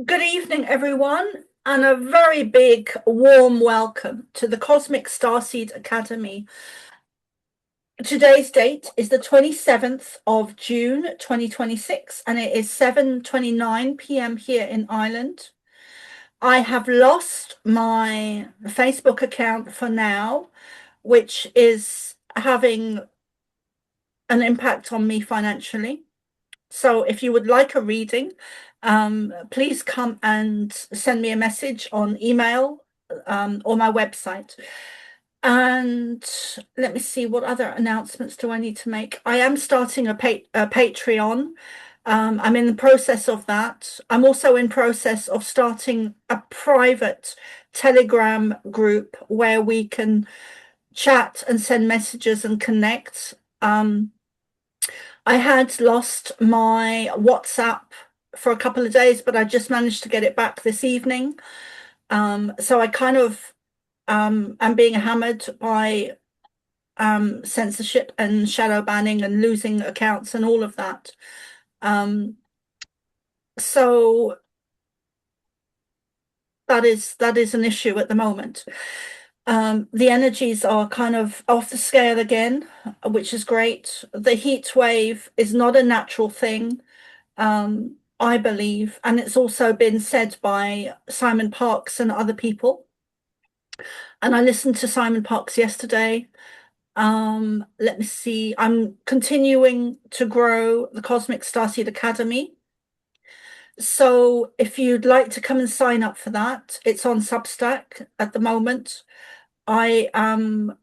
Good evening, everyone, and a very big warm welcome to the Cosmic Starseed Academy. Today's date is the 27th of June 2026, and it is 7:29 p.m. here in Ireland. I have lost my Facebook account for now, which is having an impact on me financially. So if you would like a reading, please come and send me a message on email or my website. And let me see, what other announcements do I need to make? I am starting a Patreon. I'm in the process of that. I'm also in process of starting a private Telegram group where we can chat and send messages and connect. I had lost my WhatsApp for a couple of days, but I just managed to get it back this evening. So I kind of am being hammered by censorship and shadow banning and losing accounts and all of that. So that is an issue at the moment. The energies are kind of off the scale again, which is great. The heat wave is not a natural thing. I believe, and it's also been said by Simon Parkes and other people. And I listened to Simon Parkes yesterday. Let me see. I'm continuing to grow the Cosmic Starseed Academy. So if you'd like to come and sign up for that, it's on Substack at the moment. I am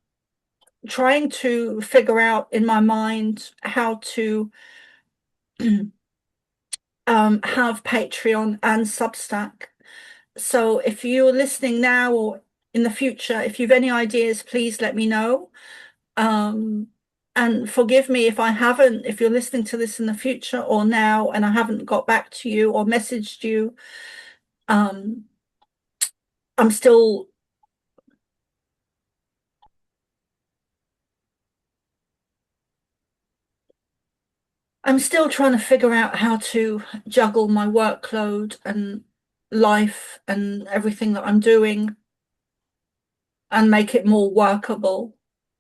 trying to figure out in my mind how to have Patreon and Substack. So if you're listening now or in the future, if you've any ideas, please let me know. And forgive me if you're listening to this in the future or now and I haven't got back to you or messaged you. Um, I'm still I'm still trying to figure out how to juggle my workload and life and everything that I'm doing and make it more workable.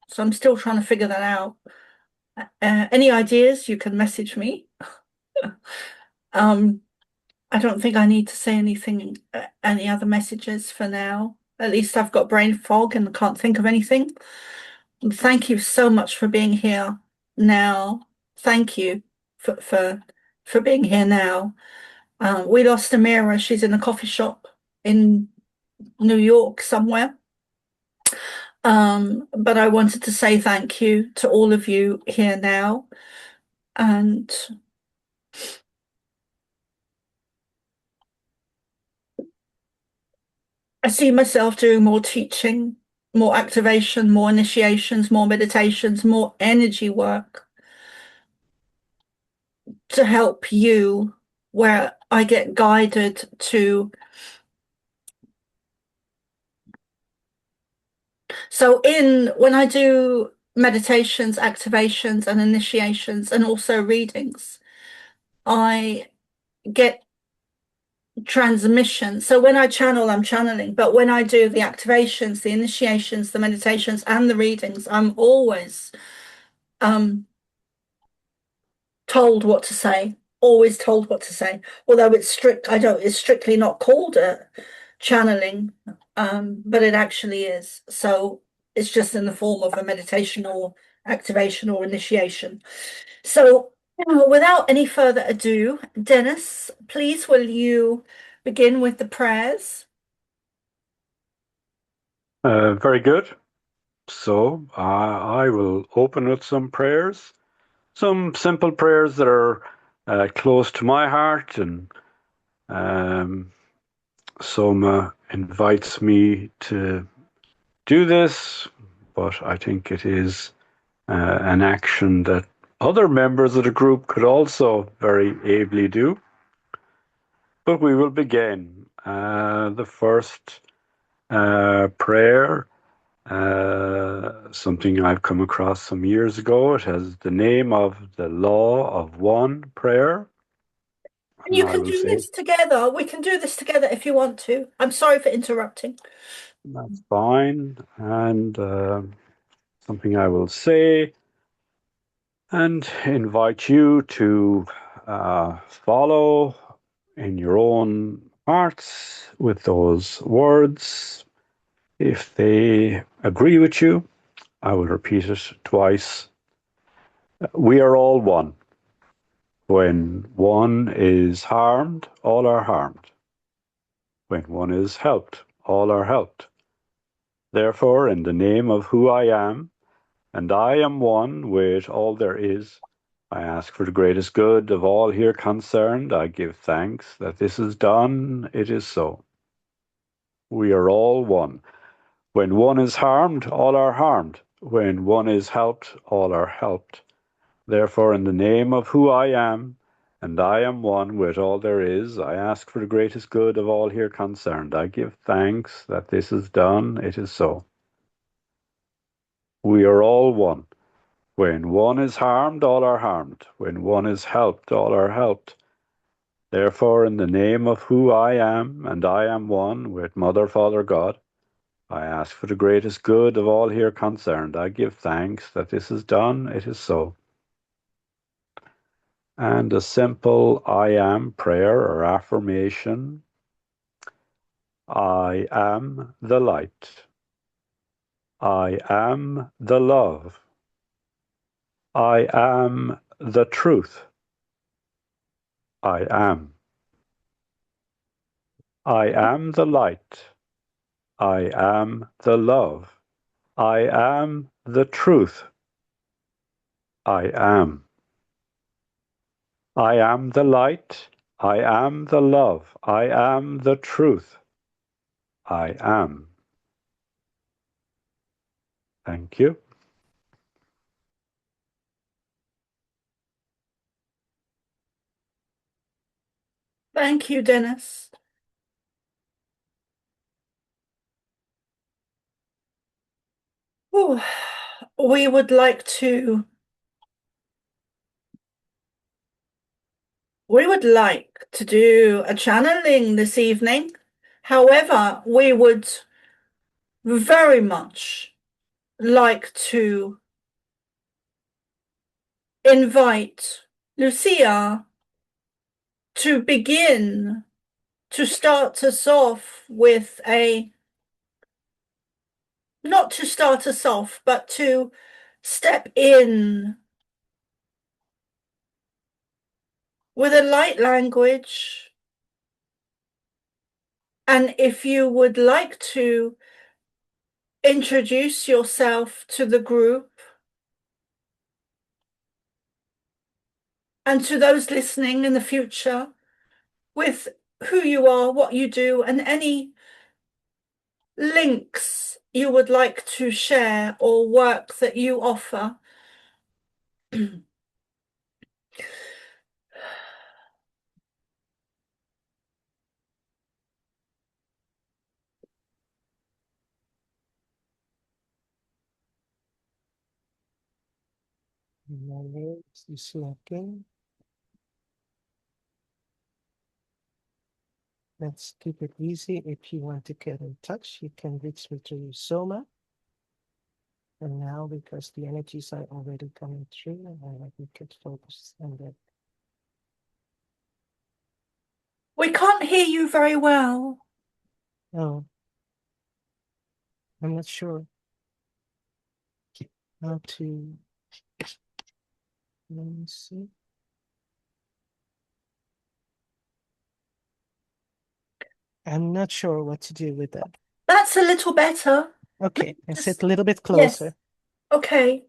So I'm still trying to figure that out. Any ideas, you can message me. Um, I don't think I need to say anything, any other messages for now. At least I've got brain fog and can't think of anything. And thank you so much for being here now. Thank you for for being here now. We lost Amira. She's in a coffee shop in New York somewhere. But I wanted to say thank you to all of you here now. And I see myself doing more teaching, more activation, more initiations, more meditations, more energy work to help you where I get guided to. So when I do meditations, activations and initiations and also readings, I get transmission. So when I channel, I'm channeling, but when I do the activations, the initiations, the meditations and the readings, I'm always um told what to say, always told what to say. Although it's strictly not called a channeling, but it actually is. So it's just in the form of a meditation or activation or initiation. So without any further ado, Dennis, please will you begin with the prayers? Very good. So I will open with some prayers, some simple prayers that are close to my heart, and um, Soma invites me to do this, but I think it is an action that other members of the group could also very ably do. But we will begin. The first prayer. Something I've come across some years ago. It has the name of the Law of One prayer. And And you I can will do say, this together. We can do this together if you want to. I'm sorry for interrupting. that's fine. And something I will say and invite you to follow in your own hearts with those words. If they agree with you, I will repeat it twice. We are all one. When one is harmed, all are harmed. When one is helped, all are helped. Therefore, in the name of who I am, and I am one with all there is, I ask for the greatest good of all here concerned. I give thanks that this is done. It is so. We are all one. When one is harmed, all are harmed. When one is helped, all are helped. Therefore, in the name of who I am, and I am one with all there is, I ask for the greatest good of all here concerned. I give thanks that this is done. It is so. We are all one. When one is harmed, all are harmed. When one is helped, all are helped. Therefore, in the name of who I am, and I am one with Mother, Father, God, I ask for the greatest good of all here concerned. I give thanks that this is done. It is so. And a simple I am prayer or affirmation. I am the light. I am the love. I am the truth. I am. I am the light. I am the love. I am the truth. I am. I am the light. I am the love. I am the truth. I am. Thank you. Thank you, Dennis. Ooh, we would like to do a channeling this evening. However, we would very much like to invite Lucia to begin to start us off with not to start us off, but to step in with a light language. And if you would like to introduce yourself to the group and to those listening in the future with who you are, what you do, and any links you would like to share or work that you offer. My legs is looking. Let's keep it easy. If you want to get in touch, you can reach me through Soma. And now, because the energies are already coming through, we could focus on that. We can't hear you very well. Oh, I'm not sure how to. Let me see. I'm not sure what to do with that. That's a little better. Okay, I Just- sit a little bit Yes. closer. Okay.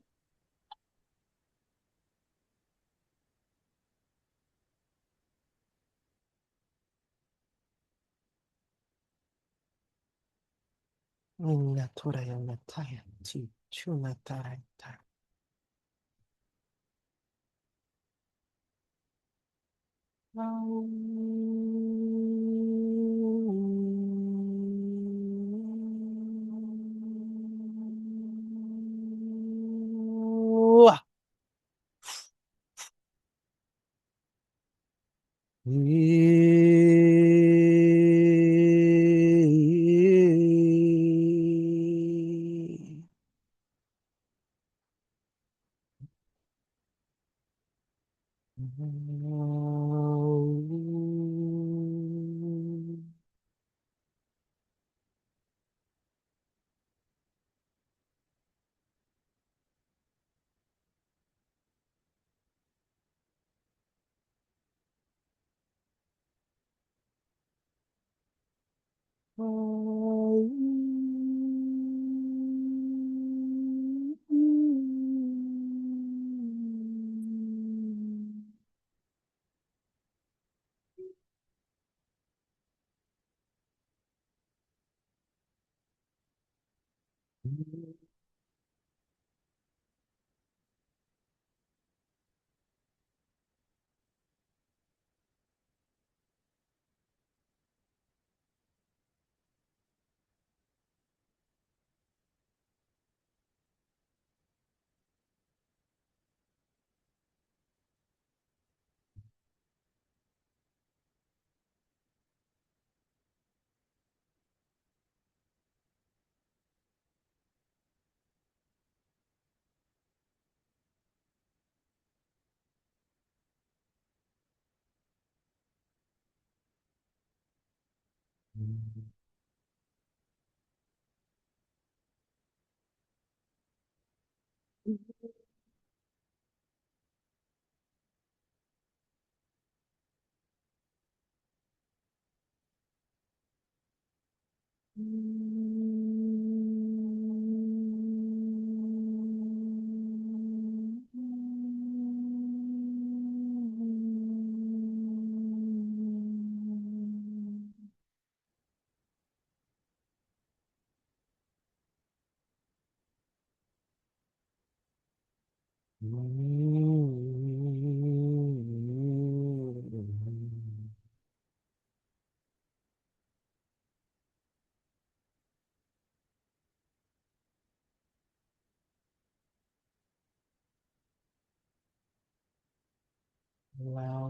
Natura Nataya Ti Chunatai. Allow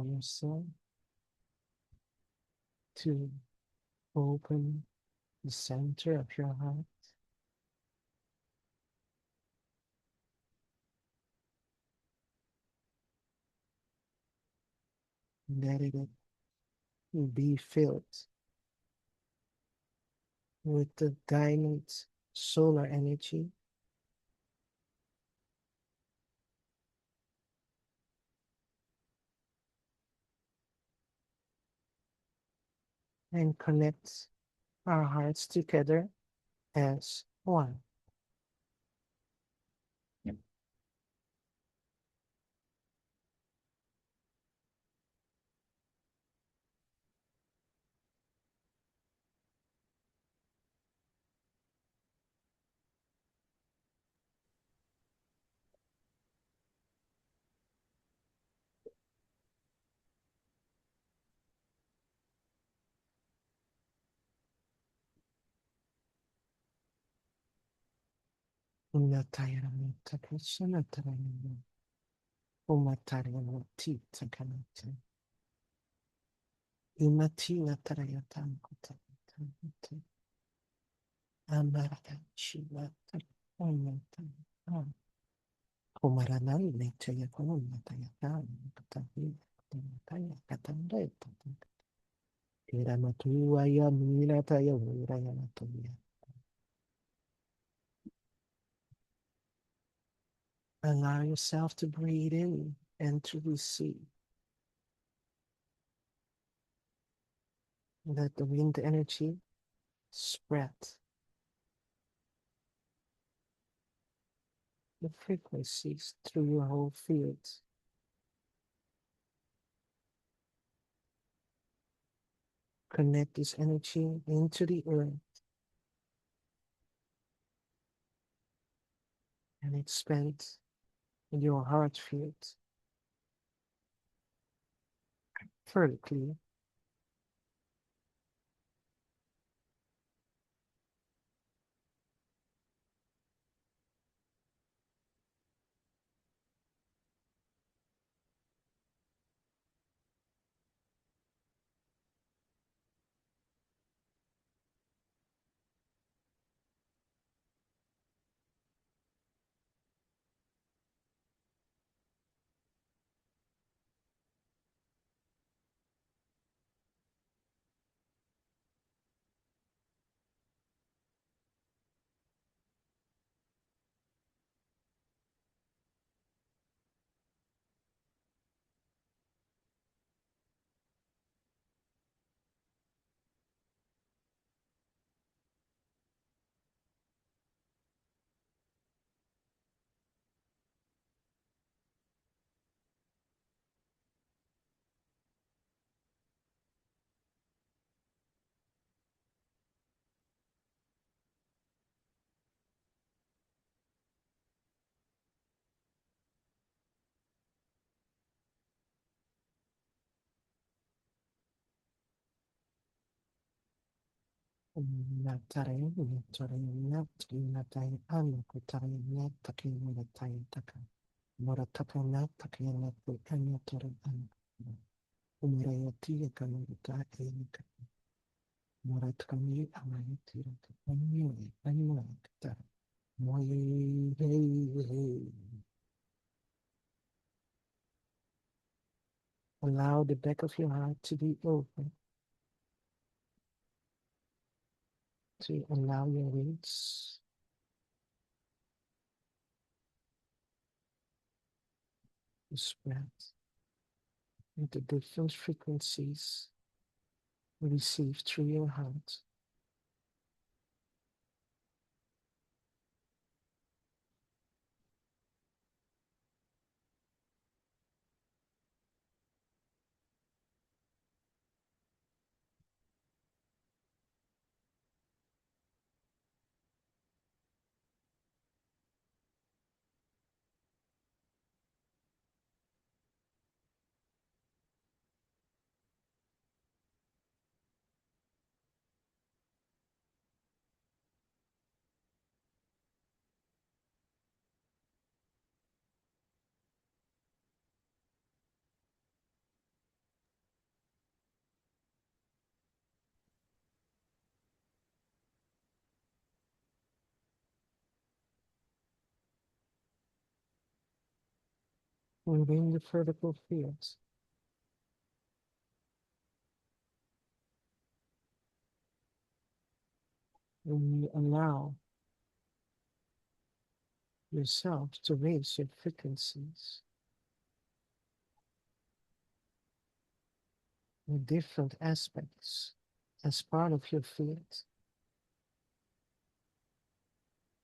yourself to open the center of your heart. Let it be filled with the diamond solar energy and connect our hearts together as one. Natayamita Krishna Tarayana Umatariamati Takanata Imatina Tarayatan Kutata Amarata Shiva Tarayata Kumaranan Nitayakun Natayatan Katavi Taya Katandeta Iramatuaya Milataya Virayanatuya. Allow yourself to breathe in and to receive. Let the wind energy spread the frequencies through your whole field. Connect this energy into the earth and expand in your heart field vertically. Natare, Natare, Natri, Natai, Anakutari, Nataki, Muratai, Taka, Murataka, Nataki, Natri, Anatari, Umurayati, Kamuta, Erika, Muratami, Amayati, Anui, Anuakta, Moy, hey. Allow the back of your heart to be open, to allow your roots to spread into different frequencies received through your heart. Within the vertical fields, when you allow yourself to raise your frequencies, the different aspects as part of your field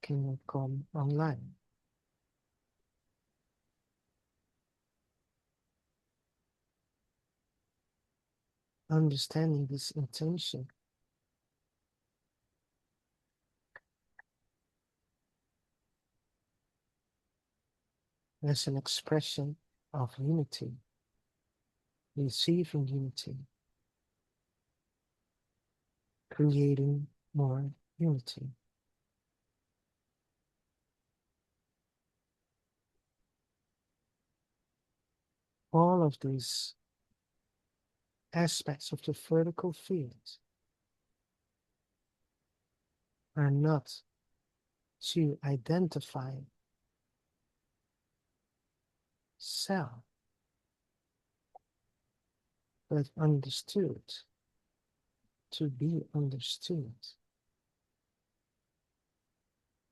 can come online. Understanding this intention as an expression of unity, receiving unity, creating more unity. All of these aspects of the vertical field are not to identify self, but understood, to be understood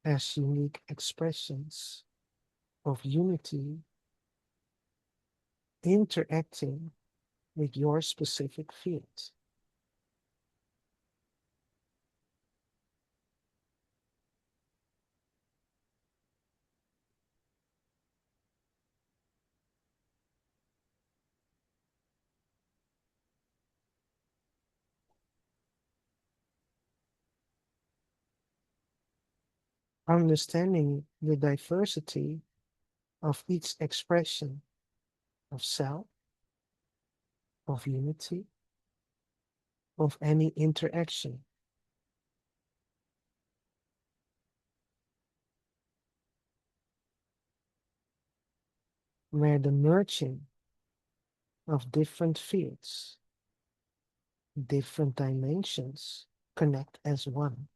as unique expressions of unity interacting with your specific field. Understanding the diversity of each expression of self, of unity, of any interaction. Where the merging of different fields, different dimensions connect as one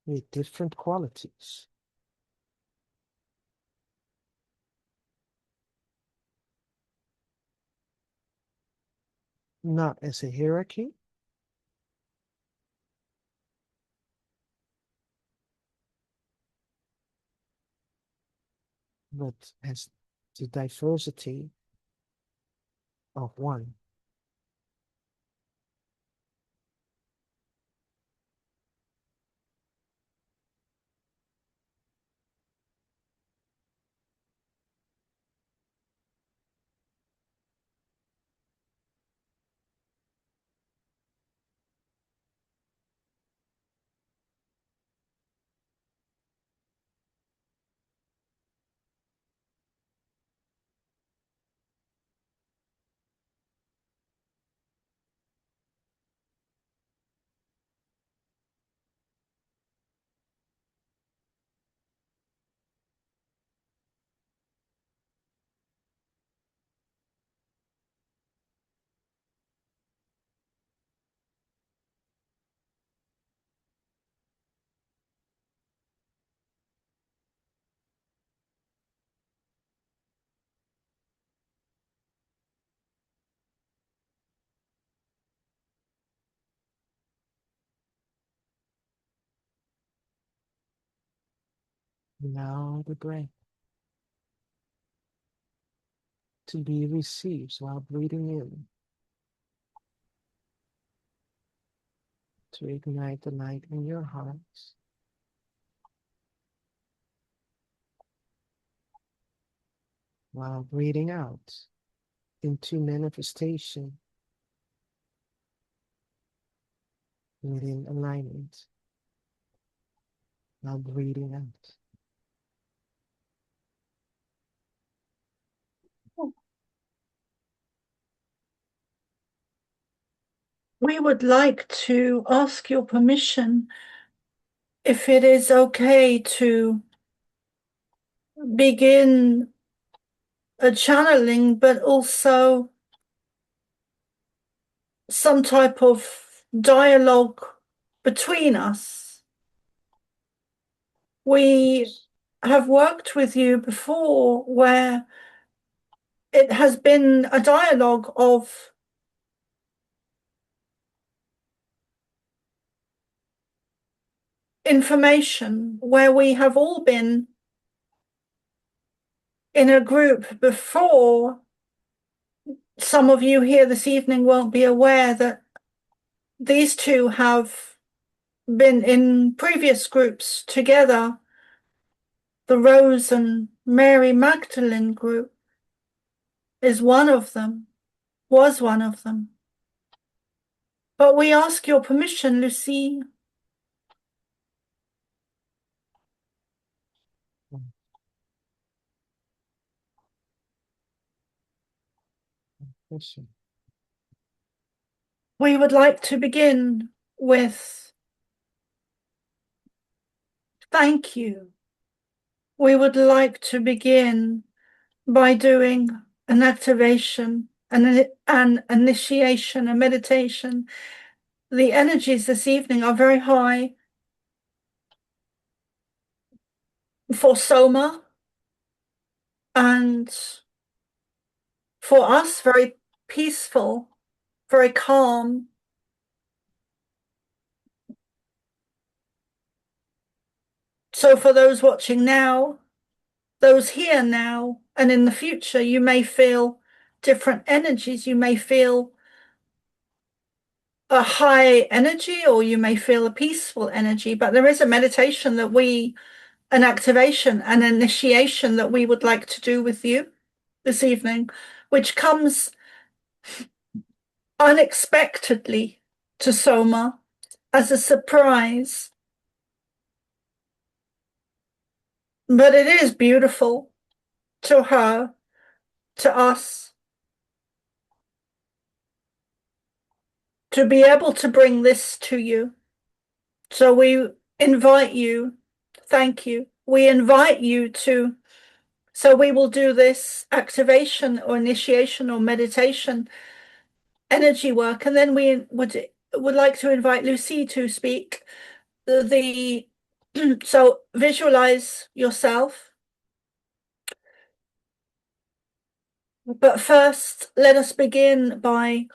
with different qualities. Not as a hierarchy, but as the diversity of one. Allow the breath to be received while breathing in, to ignite the light in your hearts. While breathing out into manifestation within alignment. While breathing out. We would like to ask your permission if it is okay to begin a channeling, but also some type of dialogue between us. We have worked with you before where it has been a dialogue of information, where we have all been in a group before. Some of you here this evening won't be aware that these two have been in previous groups together, the Rose and Mary Magdalene group is one of them, was one of them. But we ask your permission, Lucy. We would like to begin with thank you. We would like to begin by doing an activation, an initiation, a meditation. The energies this evening are very high for Soma and for us, very peaceful, very calm. So for those watching now, those here now, and in the future, you may feel different energies. You may feel a high energy, or you may feel a peaceful energy, but there is a meditation that an activation, an initiation that we would like to do with you this evening, which comes unexpectedly to Soma as a surprise. But it is beautiful to her, to us, to be able to bring this to you. So we invite you, thank you. We invite you to, so we will do this activation or initiation or meditation energy work. And then we would like to invite Lucy to speak. So visualize yourself. But first, let us begin by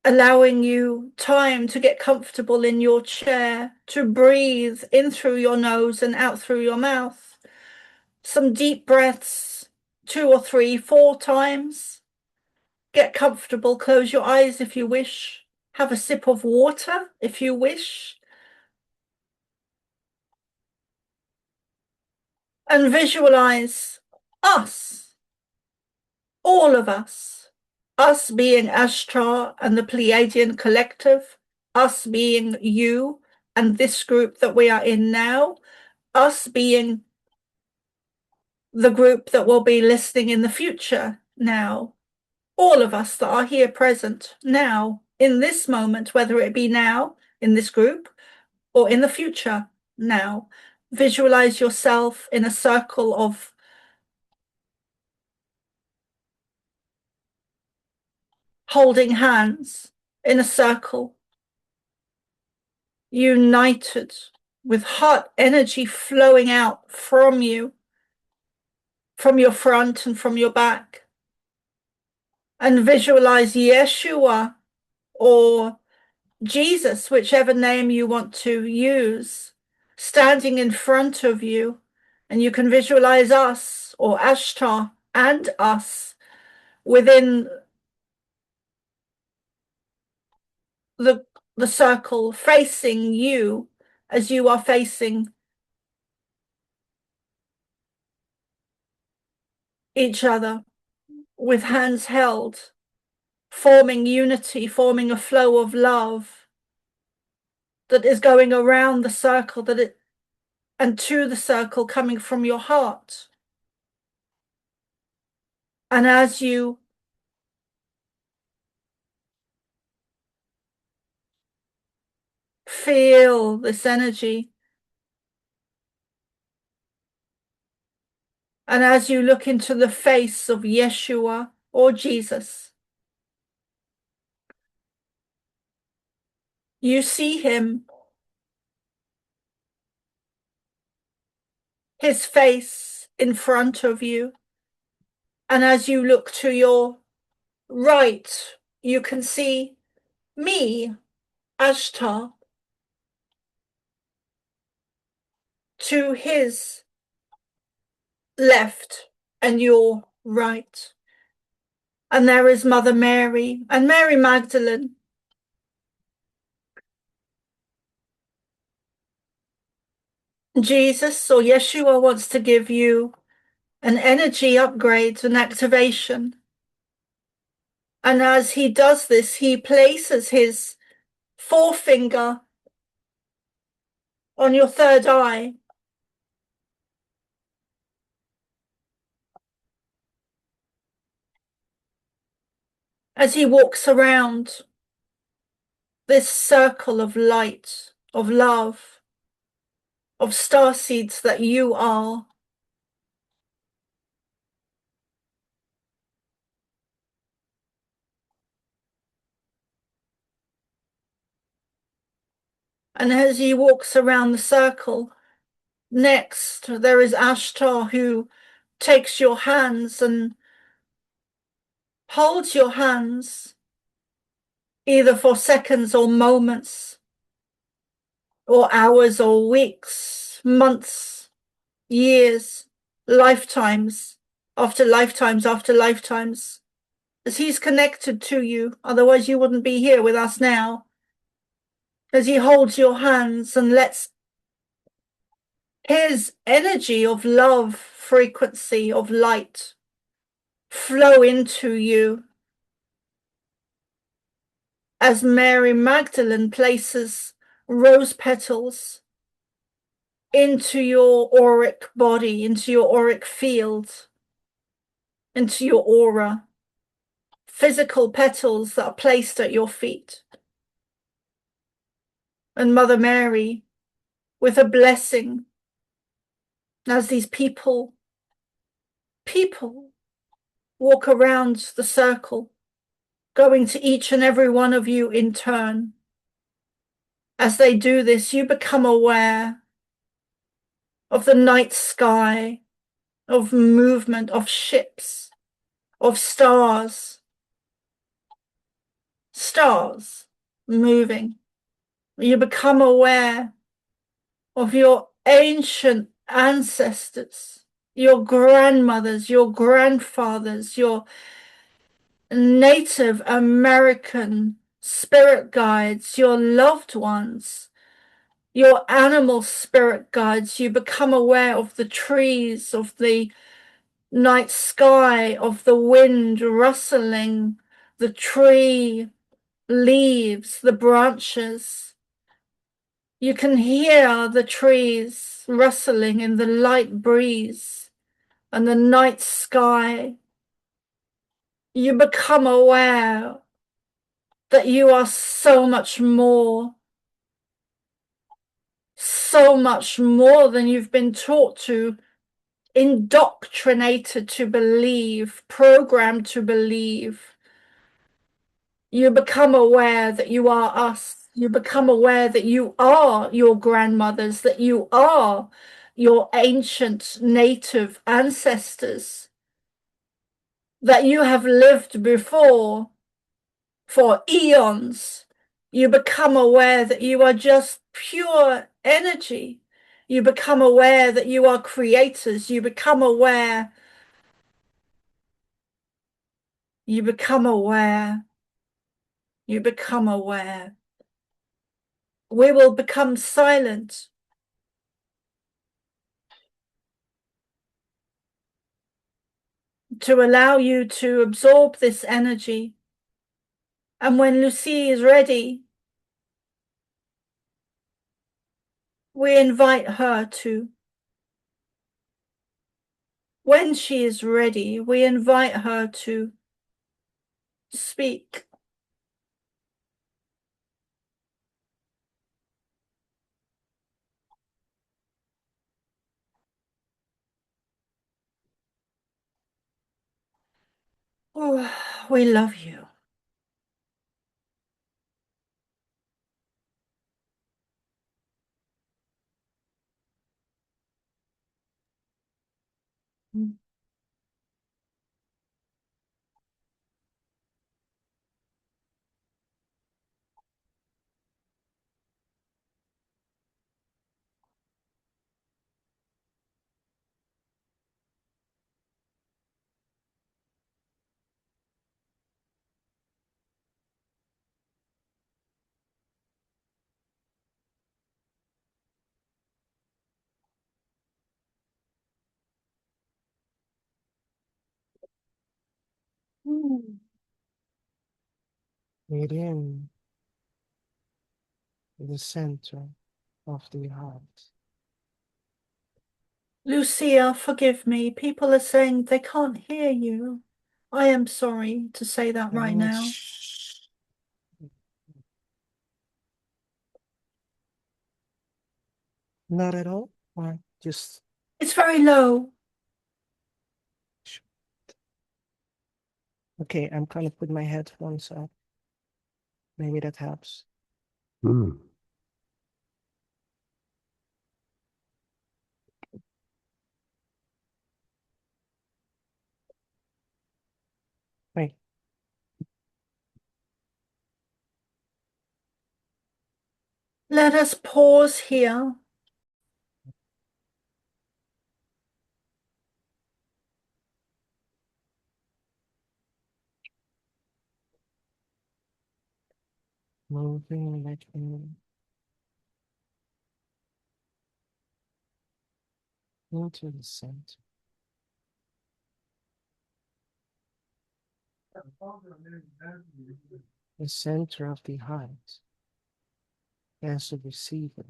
allowing you time to get comfortable in your chair, to breathe in through your nose and out through your mouth. Some deep breaths, 2 or 3, 4 times. Get comfortable, close your eyes if you wish. Have a sip of water if you wish. And visualize us, all of us being Ashtar and the Pleiadian collective, us being you and this group that we are in now, us being the group that will be listening in the future now, all of us that are here present now, in this moment, whether it be now in this group or in the future now. Visualize yourself in a circle of holding hands, in a circle, united with heart energy flowing out from you, from your front and from your back. And visualize Yeshua or Jesus, whichever name you want to use, standing in front of you And you can visualize us, or Ashtar and us, within the circle, facing you as you are facing each other, with hands held, forming unity, forming a flow of love that is going around the circle, and to the circle, coming from your heart. And as you feel this energy, and as you look into the face of Yeshua or Jesus, you see him, his face in front of you. And as you look to your right, you can see me, Ashtar, to his left and your right. And there is Mother Mary and Mary Magdalene. Jesus, or Yeshua, wants to give you an energy upgrade, an activation. And as he does this, he places his forefinger on your third eye. As he walks around this circle of light, of love, of starseeds that you are. And as he walks around the circle, next there is Ashtar, who takes your hands and holds your hands, either for seconds or moments, or hours or weeks, months, years, lifetimes after lifetimes after lifetimes, as he's connected to you. Otherwise you wouldn't be here with us now. As he holds your hands and lets his energy of love, frequency of light flow into you. As Mary Magdalene places rose petals into your auric body, into your auric field, into your aura, physical petals that are placed at your feet. And Mother Mary, with a blessing, as these people walk around the circle, going to each and every one of you in turn. As they do this, you become aware of the night sky, of movement, of ships, of stars moving. You become aware of your ancient ancestors, your grandmothers, your grandfathers, your Native American spirit guides, your loved ones, your animal spirit guides. You become aware of the trees, of the night sky, of the wind rustling, the tree leaves, the branches. You can hear the trees rustling in the light breeze and the night sky. You become aware that you are so much more than you've been taught to, indoctrinated to believe, programmed to believe. You become aware that you are us. You become aware that you are your grandmothers, that you are your ancient native ancestors, that you have lived before for eons. You become aware that you are just pure energy. You become aware that you are creators. You become aware. You become aware. You become aware. We will become silent. To allow you to absorb this energy. And when Lucy is ready, we invite her to. When she is ready, we invite her to speak. Oh, we love you. Within the center of the heart. Lucia, forgive me. People are saying they can't hear you. I am sorry to say that right now. Not at all, or just... It's very low. Okay, I'm going to put my headphones up. Maybe that helps. Hmm. Wait. Let us pause here. Moving like into the center. The center of the heart as a receiver.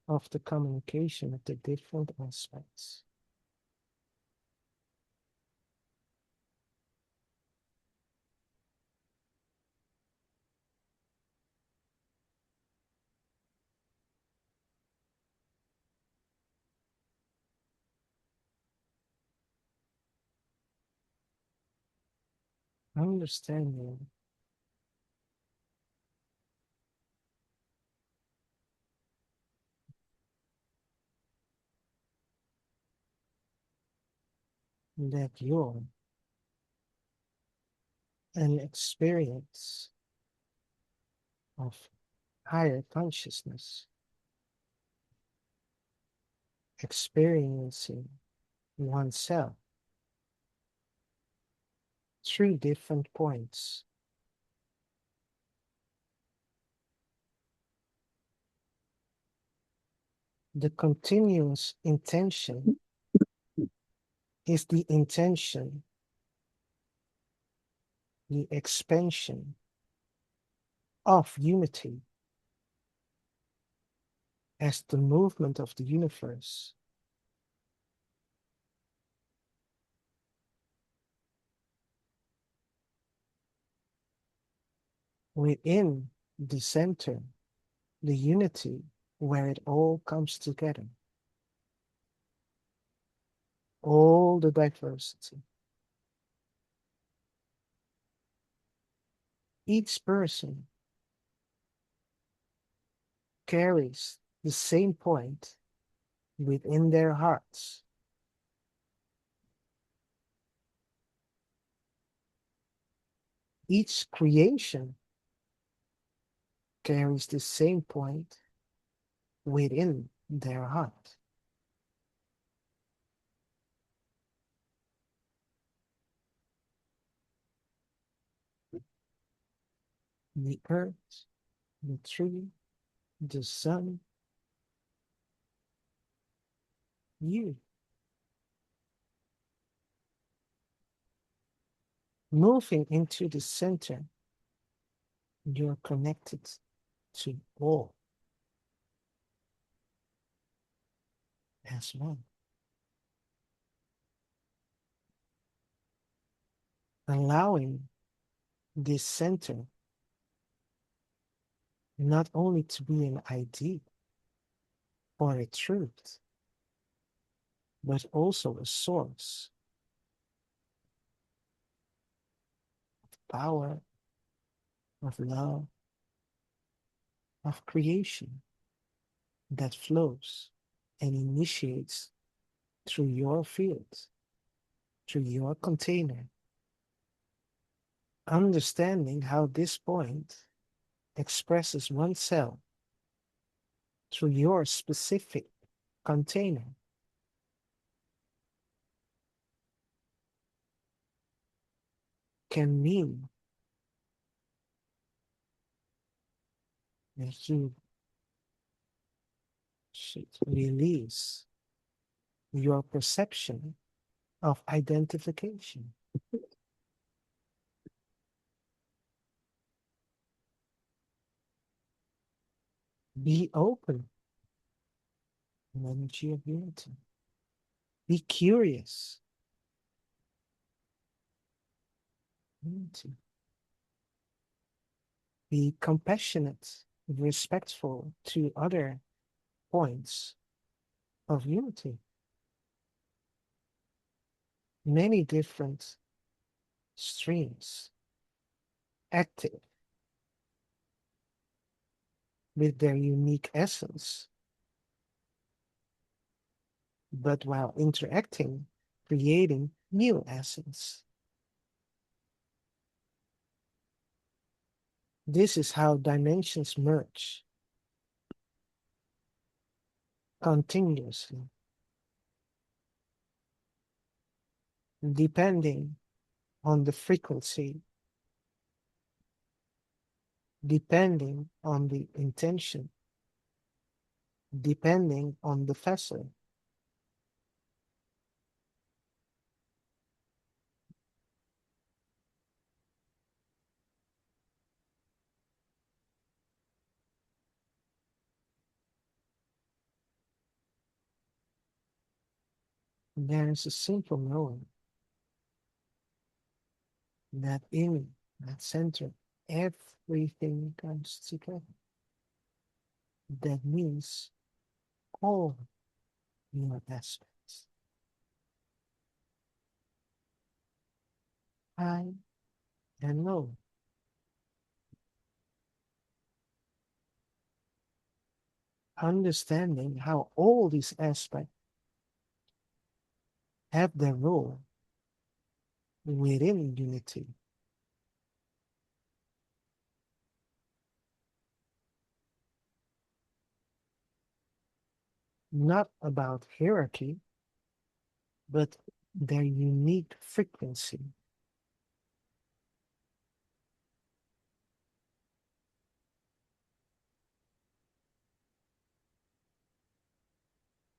Of the communication of the different aspects. Understanding that you're an experience of higher consciousness, experiencing oneself through different points. The continuous intention is the intention, the expansion of unity as the movement of the universe. Within the center, the unity where it all comes together, all the diversity. Each person carries the same point within their hearts. Each creation carries the same point within their heart. The earth, the tree, the sun, you. Moving into the center, you're connected to all as one. Allowing this center not only to be an idea or a truth, but also a source of power, of love, of creation that flows and initiates through your field, through your container. Understanding how this point expresses oneself through your specific container can mean that you should release your perception of identification. Be open to the energy of unity. Be curious. Unity. Be compassionate, respectful to other points of unity. Many different streams active with their unique essence, but while interacting, creating new essence. This is how dimensions merge continuously, depending on the frequency, depending on the intention, depending on the vessel. There is a simple knowing that in that center, everything comes together. That means all your aspects, high and low, understanding how all these aspects have their role within unity. Not about hierarchy, but their unique frequency.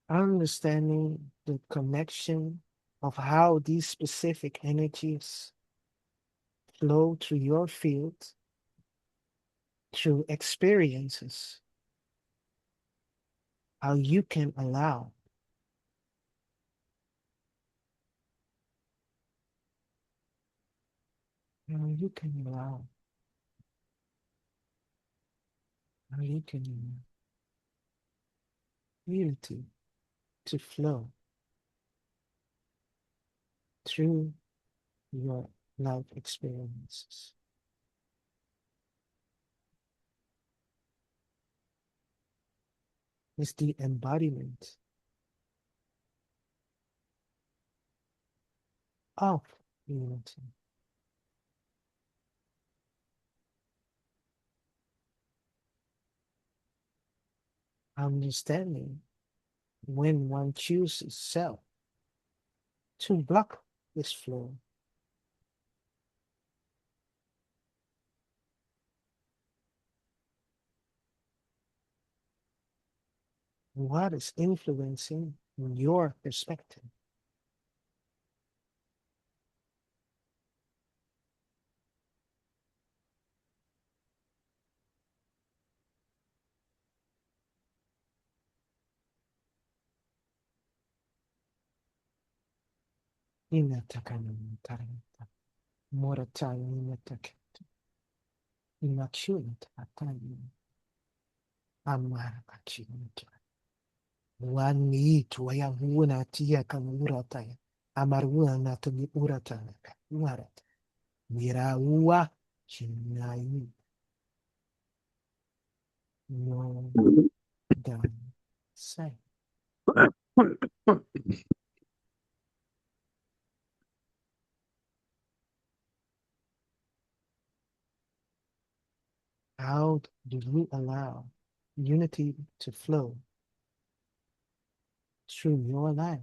Understanding the connection of how these specific energies flow through your field, through experiences, how you can allow how you can allow how you can allow unity to flow through your life experiences. It's the embodiment of unity. understanding when one chooses self to block this flow. What is influencing your perspective? Inatakanimitarita, moratanimataketa, imachulatatayi, amarapachimita, wanituayavuna tia kamurataya, amarua natumi uratana, uarat, miraua, chinayi, no, dan, say. How do you allow unity to flow through your life?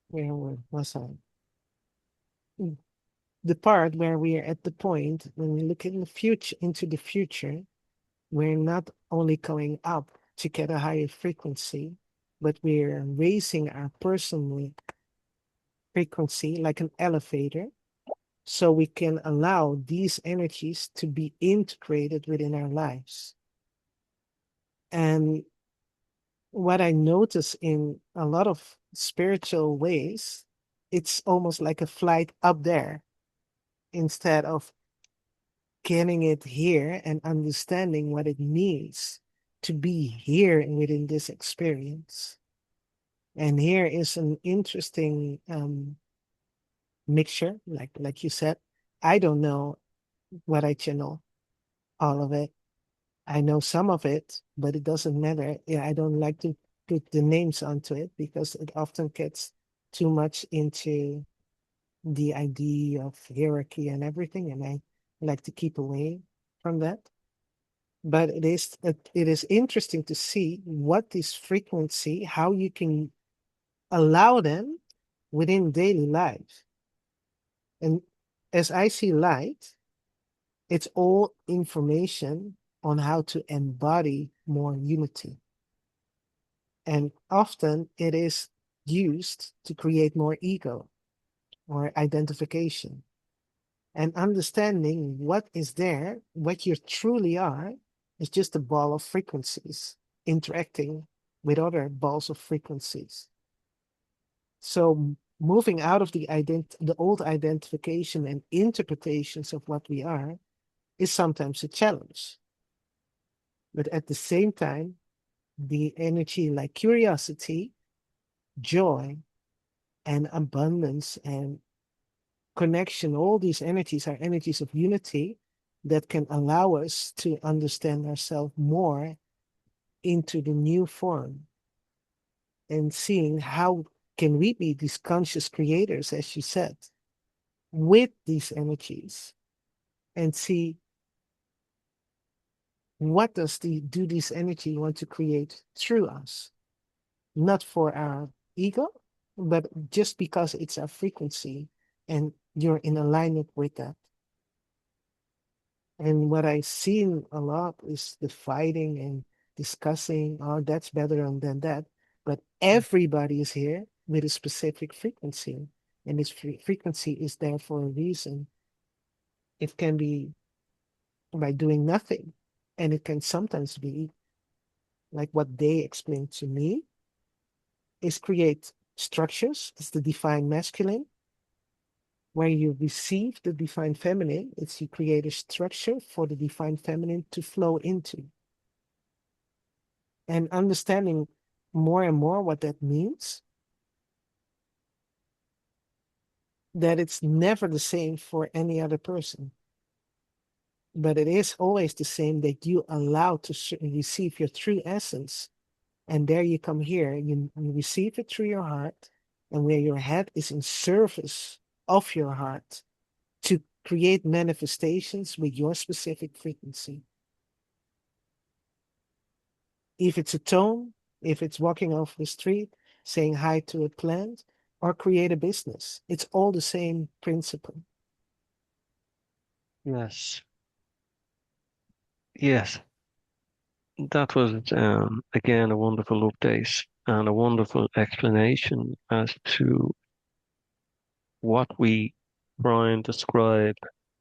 Where was I? The part where we are at the point when we look in the future into the future, we're not only going up to get a higher frequency, but we're raising our personal frequency like an elevator, so we can allow these energies to be integrated within our lives. And what I notice in a lot of spiritual ways, it's almost like a flight up there instead of getting it here and understanding what it means to be here within this experience. And here is an interesting mixture, like you said, I don't know what I channel, all of it. I know some of it, but it doesn't matter. Yeah, I don't like to put the names onto it because it often gets too much into the idea of hierarchy and everything, and I like to keep away from that. But it is interesting to see what this frequency, how you can allow them within daily life. And as I see light, it's all information on how to embody more unity. And often it is used to create more ego or identification. And understanding what is there, what you truly are, is just a ball of frequencies interacting with other balls of frequencies. So moving out of the old identification and interpretations of what we are is sometimes a challenge. But at the same time, the energy like curiosity, joy, and abundance and connection, all these energies are energies of unity that can allow us to understand ourselves more into the new form and seeing how can we be these conscious creators, as you said, with these energies and see what do this energy want to create through us, not for our ego, but just because it's our frequency and you're in alignment with that. And what I've seen a lot is the fighting and discussing, oh, that's better than that. But everybody is here with a specific frequency, and this frequency is there for a reason. It can be by doing nothing, and it can sometimes be like what they explained to me is create structures. It's the divine masculine, where you receive the divine feminine. It's you create a structure for the divine feminine to flow into. And understanding more and more what that means, that it's never the same for any other person, but it is always the same that you allow to receive your true essence. And there you come here, you receive it through your heart, and where your head is in service of your heart to create manifestations with your specific frequency. If it's a tone, if it's walking off the street, saying hi to a plant, or create a business, it's all the same principle. Yes. Yes. That was again a wonderful update and a wonderful explanation as to what we try and describe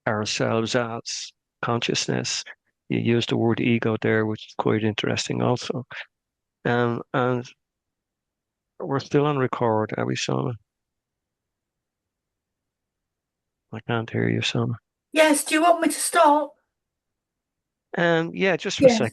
ourselves as consciousness. You used the word ego there, which is quite interesting also. And we're still on record, are we, Soma? I can't hear you, Soma. Yes, do you want me to stop? Yeah, just for a Yes. second.